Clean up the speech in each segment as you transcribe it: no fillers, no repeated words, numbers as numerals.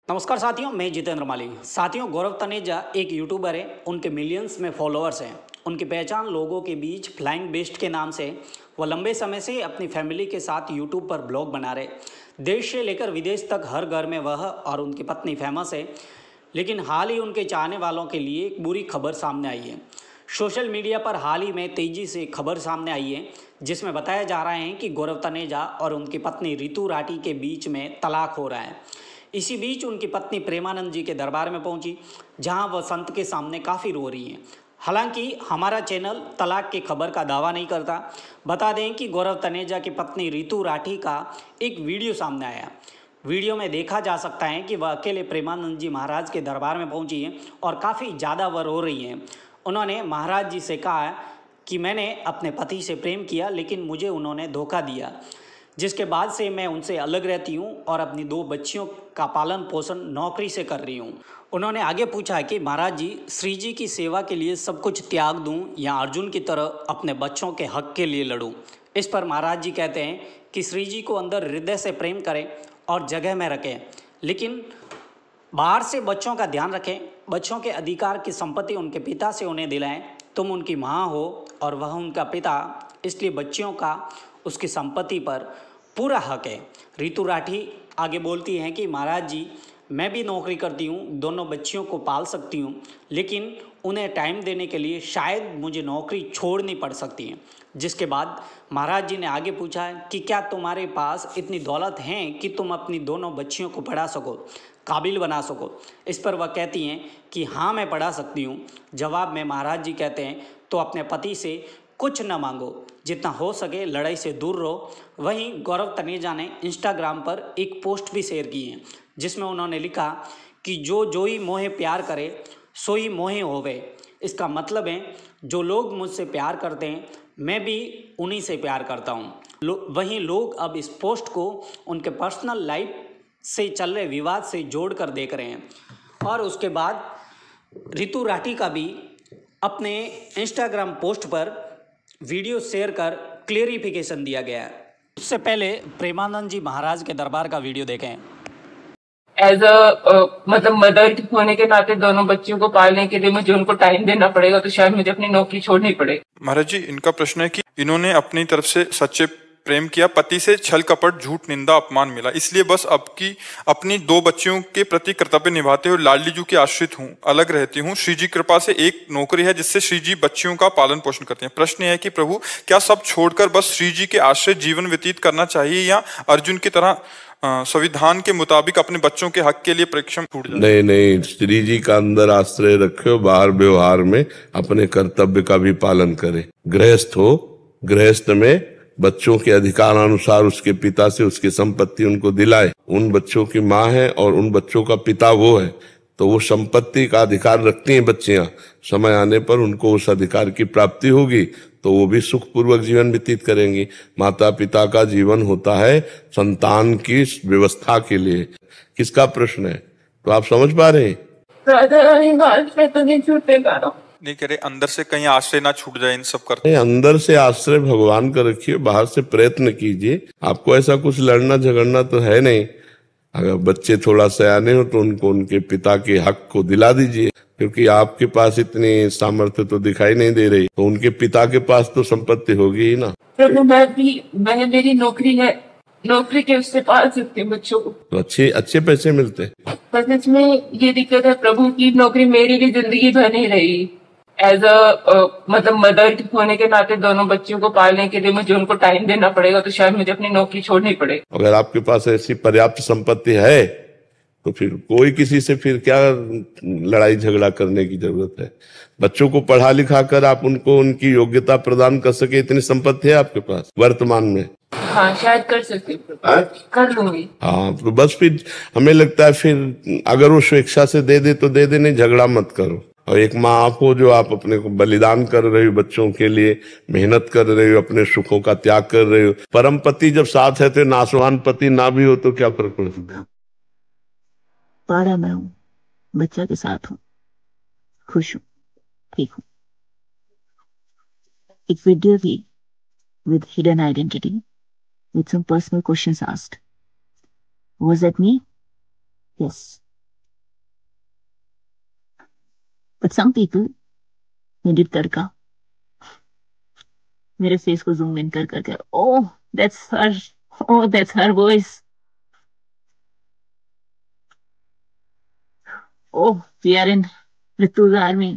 नमस्कार साथियों, मैं जितेंद्र माली। साथियों, गौरव तनेजा एक यूट्यूबर है। उनके मिलियंस में फॉलोअर्स हैं। उनकी पहचान लोगों के बीच फ्लाइंग बेस्ट के नाम से। वह लंबे समय से अपनी फैमिली के साथ यूट्यूब पर ब्लॉग बना रहे। देश से लेकर विदेश तक हर घर में वह और उनकी पत्नी फेमस है। लेकिन हाल ही उनके चाहने वालों के लिए एक बुरी खबर सामने आई है। सोशल मीडिया पर हाल ही में तेज़ी से खबर सामने आई है, जिसमें बताया जा रहा है कि गौरव तनेजा और उनकी पत्नी रितु राठी के बीच में तलाक हो रहा है। इसी बीच उनकी पत्नी प्रेमानंद जी के दरबार में पहुंची, जहां वह संत के सामने काफ़ी रो रही हैं। हालांकि हमारा चैनल तलाक की खबर का दावा नहीं करता। बता दें कि गौरव तनेजा की पत्नी रितु राठी का एक वीडियो सामने आया। वीडियो में देखा जा सकता है कि वह अकेले प्रेमानंद जी महाराज के दरबार में पहुंची हैं और काफ़ी ज़्यादा वह रो रही हैं। उन्होंने महाराज जी से कहा कि मैंने अपने पति से प्रेम किया, लेकिन मुझे उन्होंने धोखा दिया, जिसके बाद से मैं उनसे अलग रहती हूँ और अपनी 2 बच्चियों का पालन पोषण नौकरी से कर रही हूँ। उन्होंने आगे पूछा कि महाराज जी, श्री जी की सेवा के लिए सब कुछ त्याग दूँ या अर्जुन की तरह अपने बच्चों के हक के लिए लड़ूँ। इस पर महाराज जी कहते हैं कि श्री जी को अंदर हृदय से प्रेम करें और जगह में रखें, लेकिन बाहर से बच्चों का ध्यान रखें। बच्चों के अधिकार की संपत्ति उनके पिता से उन्हें दिलाएं। तुम उनकी माँ हो और वह उनका पिता, इसलिए बच्चियों का उसकी संपत्ति पर पूरा हक है। रितु राठी आगे बोलती हैं कि महाराज जी, मैं भी नौकरी करती हूँ, दोनों बच्चियों को पाल सकती हूँ, लेकिन उन्हें टाइम देने के लिए शायद मुझे नौकरी छोड़नी पड़ सकती है। जिसके बाद महाराज जी ने आगे पूछा कि क्या तुम्हारे पास इतनी दौलत है कि तुम अपनी दोनों बच्चियों को पढ़ा सको, काबिल बना सको। इस पर वह कहती हैं कि हाँ, मैं पढ़ा सकती हूँ। जवाब में महाराज जी कहते हैं, तो अपने पति से कुछ न मांगो, जितना हो सके लड़ाई से दूर रहो। वहीं गौरव तनेजा ने इंस्टाग्राम पर एक पोस्ट भी शेयर की है, जिसमें उन्होंने लिखा कि जो ही मोहे प्यार करे सो ही मोहे होवे। इसका मतलब है, जो लोग मुझसे प्यार करते हैं, मैं भी उन्हीं से प्यार करता हूँ। वहीं लोग अब इस पोस्ट को उनके पर्सनल लाइफ से चल रहे विवाद से जोड़कर देख रहे हैं। और उसके बाद रितु राठी का भी अपने इंस्टाग्राम पोस्ट पर वीडियो शेयर कर क्लेरिफिकेशन दिया गया है। उससे पहले प्रेमानंद जी महाराज के दरबार का वीडियो देखें। एज अ मतलब मदर होने के नाते दोनों बच्चियों को पालने के लिए मुझे उनको टाइम देना पड़ेगा, तो शायद मुझे अपनी नौकरी छोड़नी पड़े। महाराज जी, इनका प्रश्न है कि इन्होंने अपनी तरफ से सच्चे प्रेम किया, पति से छल कपट झूठ निंदा अपमान मिला, इसलिए बस अपनी 2 बच्चियों के प्रति कर्तव्य निभाते हुए लाडली जी की आश्रित हूँ, अलग रहती हूँ। श्री जी कृपा से एक नौकरी है जिससे श्री जी बच्चियों का पालन पोषण करते हैं। प्रश्न है कि प्रभु, क्या सब छोड़कर बस श्री जी के आश्रय जीवन व्यतीत करना चाहिए या अर्जुन की तरह संविधान के मुताबिक अपने बच्चों के हक के लिए परिश्रम छूट जाए? नहीं नहीं, श्री जी का अंदर आश्रय रखे, बाहर व्यवहार में अपने कर्तव्य का भी पालन करे। गृहस्थ हो, गृहस्थ में बच्चों के अधिकार अनुसार उसके पिता से उसकी संपत्ति उनको दिलाए। उन बच्चों की माँ है और उन बच्चों का पिता वो है, तो वो संपत्ति का अधिकार रखती हैं बच्चियां। समय आने पर उनको उस अधिकार की प्राप्ति होगी तो वो भी सुखपूर्वक जीवन व्यतीत करेंगी। माता पिता का जीवन होता है संतान की व्यवस्था के लिए। किसका प्रश्न है, तो आप समझ पा रहे हैं? नहीं कह रहे अंदर से कहीं आश्रय ना छूट जाए इन सब करते। अंदर से आश्रय भगवान का रखिए, बाहर से प्रयत्न कीजिए। आपको ऐसा कुछ लड़ना झगड़ना तो है नहीं। अगर बच्चे थोड़ा सयाने हो तो उनको उनके पिता के हक को दिला दीजिए, क्योंकि आपके पास इतनी सामर्थ्य तो दिखाई नहीं दे रही, तो उनके पिता के पास तो संपत्ति होगी ही ना। प्रभु, मेरी नौकरी है, नौकरी के उससे पाल सकते हैं बच्चों को, तो अच्छे पैसे मिलते हैं। बस इसमें ये दिक्कत है प्रभु की नौकरी मेरी भी जिंदगी भर नहीं रही। एज अ मतलब मदर होने के नाते दोनों बच्चियों को पालने के लिए मुझे उनको टाइम देना पड़ेगा, तो शायद मुझे अपनी नौकरी छोड़नी पड़े। अगर आपके पास ऐसी पर्याप्त संपत्ति है तो फिर कोई किसी से फिर क्या लड़ाई झगड़ा करने की जरूरत है। बच्चों को पढ़ा लिखा कर आप उनको उनकी योग्यता प्रदान कर सके, इतनी संपत्ति है आपके पास वर्तमान में। हाँ, शायद कर सकती हूँ, कर लूंगी। हाँ, तो बस फिर हमें लगता है फिर अगर वो स्वेच्छा से दे दे तो दे दे, नहीं झगड़ा मत करो। और एक माँ आप हो जो आप अपने को बलिदान कर रहे हो, बच्चों के लिए मेहनत कर रहे हो, अपने सुखों का त्याग कर रहे हो। परम पति जब साथ है तो नासवान पति ना भी हो तो क्या फर्क पड़ता है? पारा मैं हूँ, बच्चा के साथ हूँ, खुश हूँ, ठीक हूँ। एक वीडियो भी with hidden identity, with some personal questions asked. Was that me? Yes. But some people need it तड़का. मेरे फेस को जूम इन कर करके, oh that's her, oh that's her voice, oh we are in Ritu's army.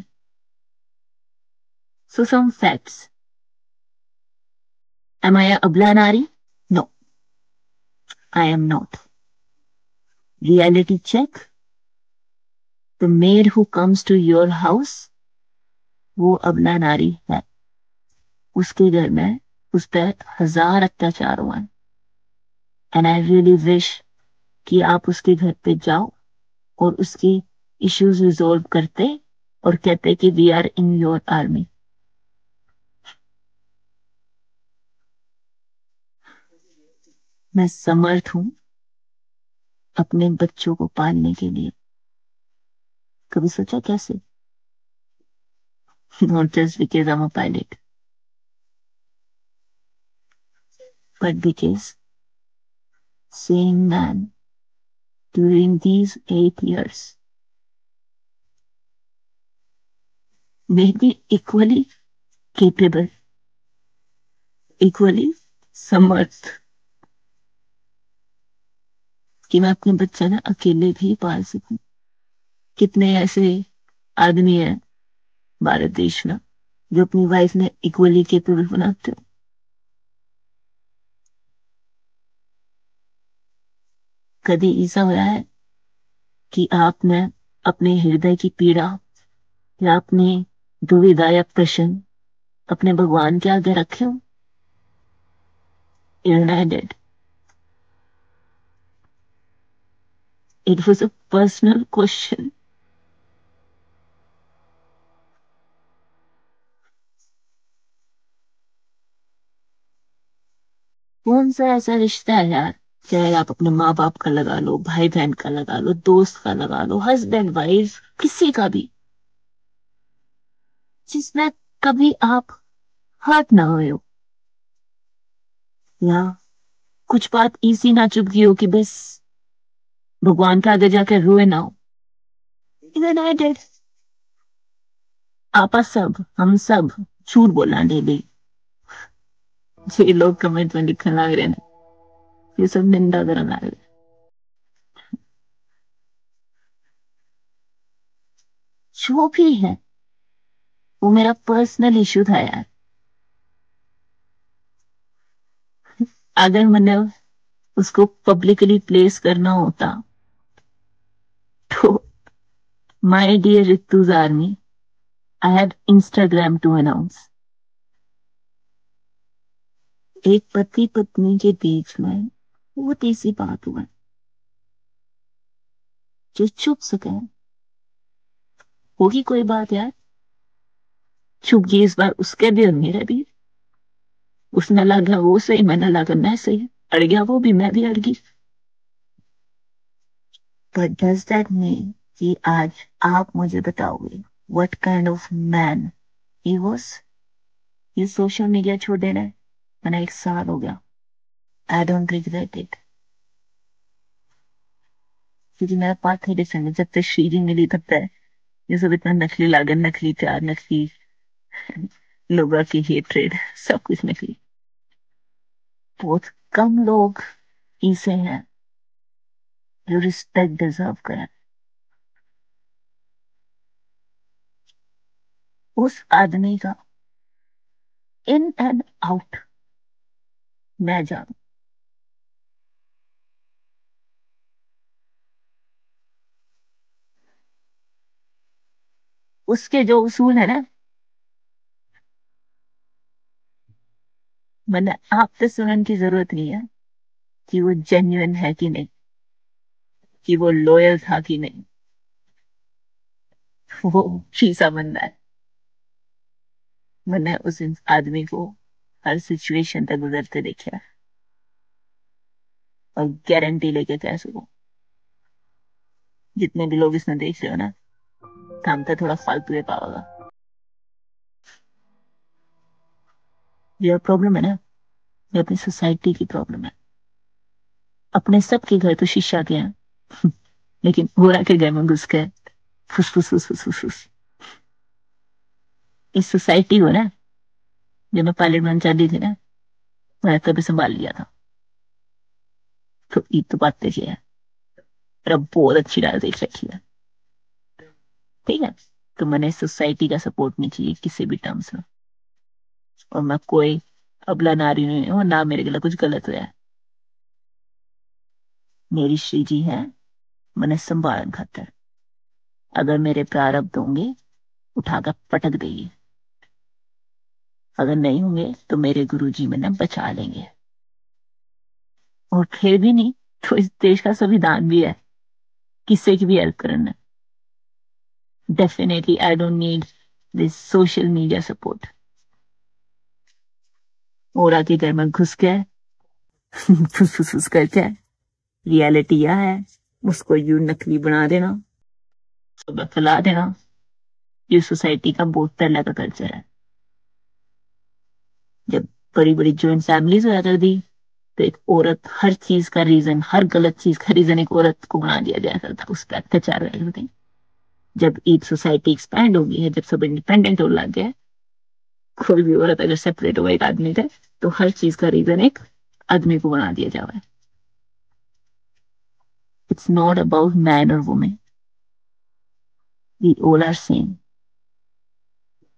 So some facts. Am I a abla nari? No, I am not. Reality check. The maid who comes to your house, वो अबला नारी है. उसके घर में उस पर 1000 अत्याचार हुआ है. एंड आई रियली विश कि आप उसके घर पे जाओ और उसकी इश्यूज रिजोल्व करते और कहते कि we are in your army. मैं समर्थ हूं अपने बच्चों को पालने के लिए. कभी सोचा कैसे? Not just because I'm a pilot, but because same man during these 8 years made me equally capable, equally समर्थ कि मैं अपने बच्चा ना अकेले भी पाल सकूं. कितने ऐसे आदमी हैं भारत देश में जो अपनी वाइफ ने इक्वली केपेबल बनाते हो. कभी ऐसा हुआ है कि आपने अपने हृदय की पीड़ा या अपनी दुविधा या प्रश्न अपने भगवान के आगे रखे हो? Even I did. It was a personal question. कौन सा ऐसा रिश्ता है यार, चाहे आप अपने माँ बाप का लगा लो, भाई बहन का लगा लो, दोस्त का लगा लो, हस्बैंड वाइफ, किसी का भी, जिसमें कभी आप हर्ट ना हुए हो या कुछ बात इसी ना चुभगी हो कि बस भगवान के आगे जाकर रोए ना हो. Even I did. आपा सब, हम सब झूठ बोलना डेली. जे लोग कमेंट में लिखने लग रहे हैं ये सब निंदा करने लग रहे. जो भी है वो मेरा पर्सनल इशू था यार. अगर मैंने उसको पब्लिकली प्लेस करना होता तो my dear Rituj army, I had Instagram to announce. एक पति पत्नी के बीच में बहुत ऐसी बात हुआ जो छुप सके. होगी कोई बात यार, छुप गई इस बार उसके भी और मेरे भी. उसने लगा वो सही, मैंने लगा मैं सही, अड़ गया वो भी, मैं भी अड़ गई. बट डज दैट मीन कि आज आप मुझे बताओगे what kind of man he was? ये सोशल मीडिया छोड़ देना है, मैंने 1 साल हो गया. I don't regret it. क्योंकि मेरा पाथ है डिफरेंट. जब तक श्रीजी मिली तब तक ये सब इतना नकली लागन, नकली प्यार, नकली लोगों की हेट्रेड, सब कुछ नकली. बहुत कम लोग ऐसे हैं जो रिस्पेक्ट डिजर्व करें. उस आदमी का इन एंड आउट मैं जानू. उसके जो उसूल है ना, मैंने आपसे सुनने की जरूरत नहीं है कि वो जेन्युइन है कि नहीं, कि वो लॉयल था कि नहीं. वो शीशा बंदा है. मैंने उस आदमी को हर सिचुएशन तक गुजरते देखा है और गारंटी लेके कह सकूं जितने भी लोग इसमें देख रहे हो ना, काम तो थोड़ा फालतू है पाओगा. ये प्रॉब्लम है ना, ये अपनी सोसाइटी की प्रॉब्लम है. अपने सबके घर तो शीशा के हैं लेकिन गोरा के घर में घुस के फुस फुस फुस फुस फुस फुस. इस सोसाइटी को ना, जब मैं पायलट बनना चाहती थी ना, मैंने तभी संभाल लिया था। तो ईद तो बातें किया है, पर अब बहुत अच्छी राह देख रखी है। ठीक है, तो मैंने सोसाइटी का सपोर्ट नहीं चाहिए किसी भी टर्म्स में, और मैं कोई अबला नारी नहीं हूं, ना मेरे गला कुछ गलत हुआ है। मेरी श्री जी है, मैंने संभालन खातर, अगर मेरे प्रारब्ध होंगे उठाकर पटक देगी, अगर नहीं होंगे तो मेरे गुरु जी मैंने बचा लेंगे। और फिर भी नहीं तो इस देश का संविधान भी है किसी की भी हेल्प करना। Definitely I don't need this social media support. और आके घर में घुस के फुस फुस फुस करके रियलिटी यह है, उसको यू नकली बना देना, सुबह फैला देना। ये सोसाइटी का बहुत पहले का कल्चर है। जब बड़ी बड़ी ज्वाइंट फैमिलीज होया करती, तो एक औरत हर चीज का रीजन, हर गलत चीज का रीजन एक औरत को बना दिया जाया करता, उस पर अत्याचार होया करते। जब ईद सोसाइटी एक्सपैंड हो गई है, जब सब इंडिपेंडेंट होने लग गया, कोई भी औरत अगर सेपरेट हुआ एक आदमी से, तो हर चीज का रीजन एक आदमी को बना दिया जाए। इट्स नॉट अबाउट मैन और women, we all are same,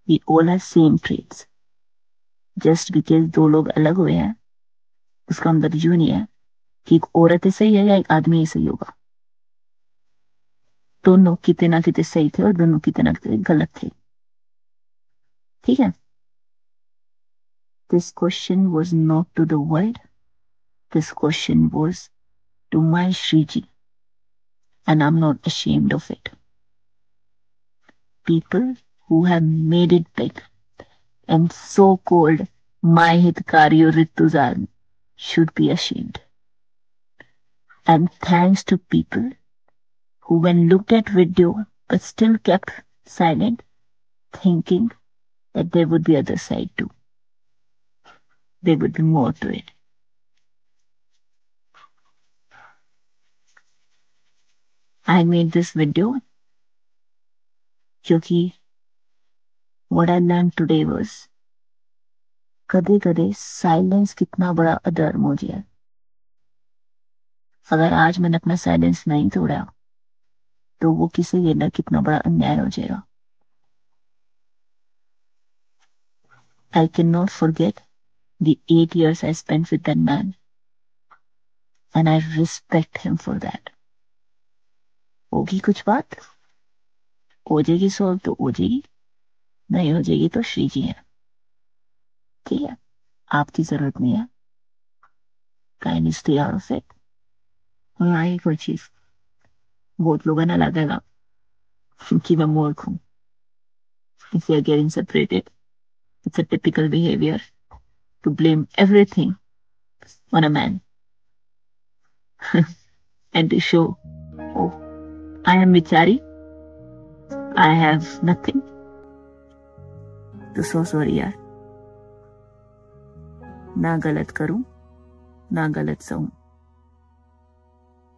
we all are same traits. Just because दो लोग अलग हुए हैं, उसका मतलब यूं नहीं है कि एक औरत ही सही है या एक आदमी ही सही होगा। दोनों कितने ना कितने सही थे और दोनों कितने ना कितने गलत थे। ठीक है, this question was not to the world, this question was to my Shri ji, and I'm not ashamed of it. People who have made it big and so-called my Hitkari or Rituzan should be ashamed. And thanks to people who, when looked at video but still kept silent, thinking that there would be other side too. There would be more to it. I made this video क्योंकि what I learned today was कदे कदे silence कितना बड़ा अधर्म हो जाए। अगर आज मैंने अपना साइलेंस नहीं तोड़ा तो वो किसी के अंदर कितना बड़ा अन्याय हो जाएगा। I cannot forget the 8 years I spent with that man, and I respect him for that. होगी कुछ बात, हो जाएगी सॉल्व तो हो जाएगी, नहीं हो जाएगी तो श्री जी है। ठीक है, आपकी जरूरत नहीं है, kindly stay out of it. और आगे कोई चीज बहुत लोगों ने लगेगा कि मैं मूर्ख हूं। If we are getting separated, it's a typical behavior to blame everything on a man and to show, oh, I am Vichari, I have nothing. तो so sorry यार, ना गलत करूं ना गलत सहूं।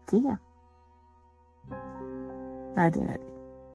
ठीक है, राधे राधे।